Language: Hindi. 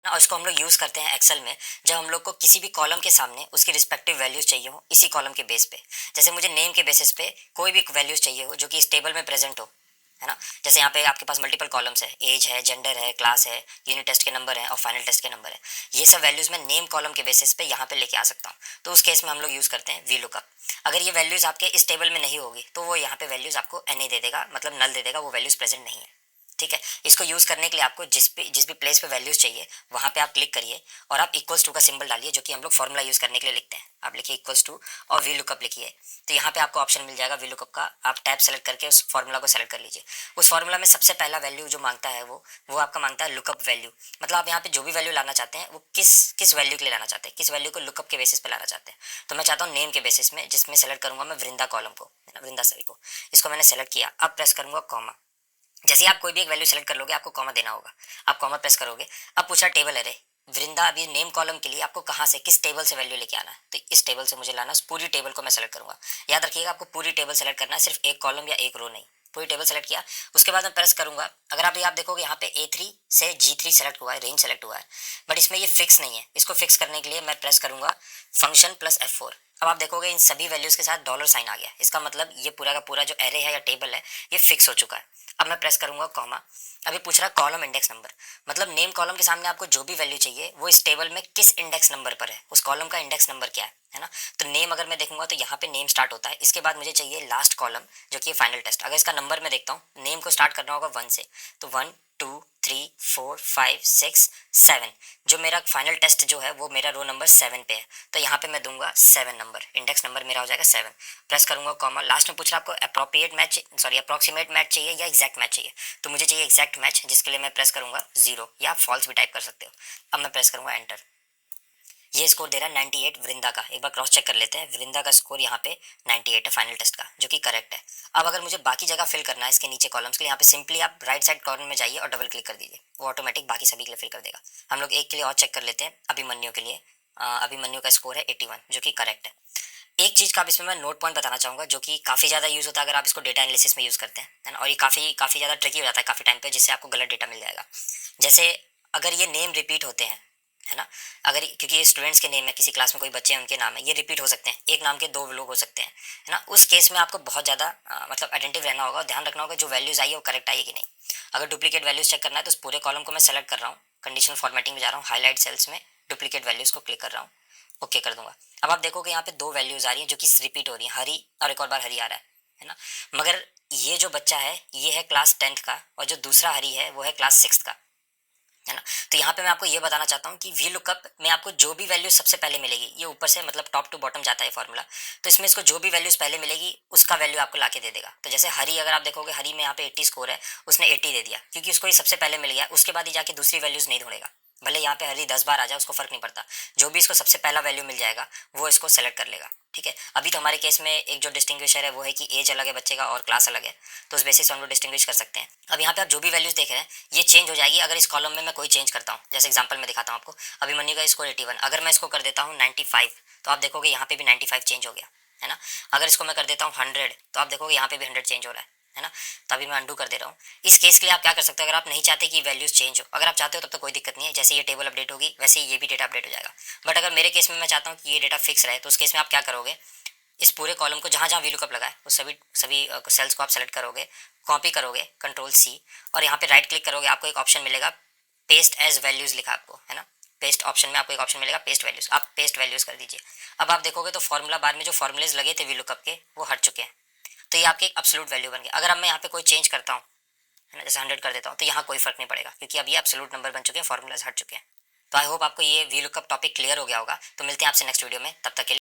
ना, और इसको हम लोग यूज़ करते हैं एक्सेल में जब हम लोग को किसी भी कॉलम के सामने उसकी रिस्पेक्टिव वैल्यूज़ चाहिए हो इसी कॉलम के बेस पे। जैसे मुझे नेम के बेसिस पे कोई भी वैल्यूज़ चाहिए हो जो कि इस टेबल में प्रेजेंट हो, है ना। जैसे यहाँ पे आपके पास मल्टीपल कॉलम्स है, एज है, जेंडर है, क्लास है, यूनिट टेस्ट के नंबर है और फाइनल टेस्ट के नंबर है। ये सब वैल्यूज़ मैं नेम कॉलम के बेसिस पे यहाँ पे लेके आ सकता हूँ। तो उस केस में हम लोग यूज़ करते हैं वी लुकअप। अगर ये वैल्यूज़ आपके इस टेबल में नहीं होगी तो वो यहाँ पे वैल्यूज़ आपको एन दे देगा, मतलब नल दे देगा, वो वैल्यूज़ प्रेजेंट नहीं है। ठीक है। इसको यूज़ करने के लिए आपको जिस भी प्लेस पे वैल्यूज़ चाहिए वहाँ पे आप क्लिक करिए और आप इक्वल्स टू का सिंबल डालिए, जो कि हम लोग फॉर्मूला यूज़ करने के लिए लिखते हैं। आप लिखिए इक्वल्स टू और वी लुकअप लिखिए। तो यहाँ पे आपको ऑप्शन मिल जाएगा वी लुकअप का। आप टैब सेलेक्ट करके उस फॉर्मूला को सेलेक्ट कर लीजिए। उस फॉर्मूला में सबसे पहला वैल्यू जो मांगता है वो आपका मांगता है लुकअप वैल्यू। मतलब आप यहाँ पे जो भी वैल्यू लाना चाहते हैं वो किस वैल्यू के लिए लाना चाहते हैं, किस वैल्यू को लुकअप के बेसिस पे लाना चाहते हैं। तो मैं चाहता हूँ नेम के बेसिस में, जिसमें सेलेक्ट करूंगा मैं वृंदा कॉलम को, है ना, वृंदा सेल को। इसको मैंने सेलेक्ट किया। अब प्रेस करूंगा कॉमा। जैसे आप कोई भी एक वैल्यू सेलेक्ट कर लोगे आपको कॉमा देना होगा। आप कॉमा प्रेस करोगे। अब पूछा टेबल अरे वृंदा, अभी नेम कॉलम के लिए आपको कहाँ से, किस टेबल से वैल्यू लेके आना है, तो इस टेबल से मुझे लाना है। पूरी टेबल को मैं सेलेक्ट करूंगा। याद रखिएगा आपको पूरी टेबल सेलेक्ट करना है, सिर्फ एक कॉलम या एक रो नहीं। पूरी टेबल सेलेक्ट किया। उसके बाद मैं प्रेस करूंगा। अगर आप देखोगे यहाँ पे A3 से G3 सेलेक्ट हुआ है, रेंज सेलेक्ट हुआ है, बट इसमें ये फिक्स नहीं है। इसको फिक्स करने के लिए मैं प्रेस करूंगा फंक्शन प्लस F4। अब आप देखोगे इन सभी वैल्यूज के साथ डॉलर साइन आ गया। इसका मतलब ये पूरा का पूरा जो एरे है या टेबल है ये फिक्स हो चुका है। अब मैं प्रेस करूंगा कॉमा। अभी पूछ रहा है कॉलम इंडेक्स नंबर, मतलब नेम कॉलम के सामने आपको जो भी वैल्यू चाहिए वो इस टेबल में किस इंडेक्स नंबर पर है, उस कॉलम का इंडेक्स नंबर क्या है ना। तो नेम अगर मैं देखूंगा तो यहाँ पे नेम स्टार्ट होता है। इसके बाद मुझे चाहिए लास्ट कॉलम जो कि फाइनल टेस्ट। अगर इसका नंबर मैं देखता हूँ, नेम को स्टार्ट करना होगा 1 से, तो 1 2 3 4 5 6 7। जो मेरा फाइनल टेस्ट जो है वो मेरा रो नंबर 7 पे है, तो यहाँ पे मैं दूंगा 7 नंबर, इंडेक्स नंबर मेरा हो जाएगा 7। प्रेस करूंगा कॉमा। लास्ट में पूछ रहा है आपको अप्रोक्सीमेट मैच चाहिए या एग्जैक्ट मैच चाहिए, तो मुझे चाहिए एग्जैक्ट मैच, जिसके लिए मैं प्रेस करूंगा 0 या आप फॉल्स भी टाइप कर सकते हो। अब मैं प्रेस करूंगा एंटर। ये स्कोर दे रहा है 98 वृंदा का। एक बार क्रॉस चेक कर लेते हैं। वृंदा का स्कोर यहाँ पे 98 है फाइनल टेस्ट का, जो कि करेक्ट है। अब अगर मुझे बाकी जगह फिल करना है इसके नीचे कॉलम्स के लिए, यहाँ पे सिंपली आप राइट साइड कॉर्नर में जाइए और डबल क्लिक कर दीजिए, वो ऑटोमेटिक बाकी सभी के लिए फिल कर देगा। हम लोग एक के लिए और चेक कर लेते हैं, अभिमन्यु के लिए। अभिमन्यु का स्कोर है 81, जो कि करेक्ट है। एक चीज़ का आप इसमें मैं नोट पॉइंट बताना चाहूँगा, जो कि काफ़ी ज़्यादा यूज़ होता है अगर आप इसको डेटा एनालिसिस में यूज़ करते हैं, है ना। और ये काफ़ी ज़्यादा ट्रिकी हो जाता है काफ़ी टाइम पे, जिससे आपको गलत डेटा मिल जाएगा। जैसे अगर ये नेम रिपीट होते हैं, है ना, अगर क्योंकि ये स्टूडेंट्स के नेम है, किसी क्लास में कोई बच्चे हैं उनके नाम है, ये रिपीट हो सकते हैं, एक नाम के दो लोग हो सकते हैं, है ना। उस केस में आपको बहुत ज़्यादा मतलब अटेंटिव रहना होगा और ध्यान रखना होगा जो वैल्यूज़ आई है वो करेक्ट आई है कि नहीं। अगर डुप्लीकेट वैल्यूज़ चेक करना है तो उस पूरे कॉलम को मैं सेलेक्ट कर रहा हूँ, कंडीशनल फॉर्मेटिंग में जा रहा हूँ, हाईलाइट सेल्स में डुप्लीकेट वैल्यूज़ को क्लिक कर रहा हूँ, ओके कर दूंगा। अब आप देखोगे यहाँ पे दो वैल्यूज़ आ रही हैं जो कि रिपीट हो रही हैं, हरी और एक और बार हरी आ रहा है ना। मगर ये जो बच्चा है ये है क्लास 10th का और जो दूसरा हरी है वो है क्लास 6th का, है ना। तो यहाँ पे मैं आपको ये बताना चाहता हूँ कि वी लुकअप में आपको जो भी वैल्यू सबसे पहले मिलेगी, ये ऊपर से मतलब टॉप टू बॉटम जाता है फॉर्मूला, तो इसमें इसको जो भी वैल्यूज पहले मिलेगी उसका वैल्यू आपको लाके दे देगा। तो जैसे हरी, अगर आप देखोगे हरी में यहाँ पे 80 स्कोर है, उसने 80 दे दिया क्योंकि उसको ये सबसे पहले मिल गया, उसके बाद ही जाके दूसरी वैल्यूज नहीं ढूंढेगा। भले यहाँ पे हरी 10 बार आ जाए उसको फर्क नहीं पड़ता, जो भी इसको सबसे पहला वैल्यू मिल जाएगा वो इसको सेलेक्ट कर लेगा। ठीक है। अभी तो हमारे केस में एक जो डिस्टिंग्विशर है वो है कि एज अलग है बच्चे का और क्लास अलग है, तो उस बेसिस से हम लोग डिस्टिंग्विश कर सकते हैं। अब यहाँ पे आप जो भी वैल्यूज देख रहे हैं ये चेंज हो जाएगी अगर इस कॉलम में मैं कोई चेंज करता हूँ। जैसे एग्जांपल में दिखाता हूँ आपको, अभिमन्यु का स्कोर 81, अगर मैं इसको कर देता हूँ 95, तो आप देखोगे यहाँ पे भी 95 चेंज हो गया, है ना। अगर इसको मैं कर देता हूँ 100, तो आप देखोगे यहाँ पे भी 100 चेंज हो रहा है ना। तो अभी मैं अंडू कर दे रहा हूँ। इस केस के लिए आप क्या कर सकते हो, अगर आप नहीं चाहते कि वैल्यूज चेंज हो, अगर आप चाहते हो तब तो कोई दिक्कत नहीं है, जैसे ये टेबल अपडेट होगी वैसे ही ये भी डेटा अपडेट हो जाएगा। बट अगर मेरे केस में मैं चाहता हूँ कि ये डेटा फिक्स रहे, तो उस केस में आप क्या करोगे, इस पूरे कॉलम को जहाँ जहाँ वी लुकअप लगा है उस सभी सभी सेल्स को आप सेलेक्ट करोगे, कॉपी करोगे कंट्रोल C, और यहाँ पे राइट क्लिक करोगे, आपको एक ऑप्शन मिलेगा पेस्ट एज वैल्यूज लिखा आपको, है ना। पेस्ट ऑप्शन में आपको एक ऑप्शन मिलेगा पेस्ट वैल्यूज, आप पेस्ट वैल्यूज कर दीजिए। अब आप देखोगे तो फॉर्मूला बार में जो फॉर्मुलेज लगे थे वी लुकअप के वो हट चुके हैं, तो ये आपके एक एब्सोल्यूट वैल्यू बन गया। अगर अब मैं यहाँ पे कोई चेंज करता हूँ, है ना, जैसे 100 कर देता हूँ, तो यहाँ कोई फर्क नहीं पड़ेगा क्योंकि अब ये एब्सोल्यूट नंबर बन चुके हैं, फॉर्मुलाज हट चुके हैं। तो आई होप आपको ये वी लुकअप टॉपिक क्लियर हो गया होगा। तो मिलते हैं आपसे नेक्स्ट वीडियो में, तब तक के लिए।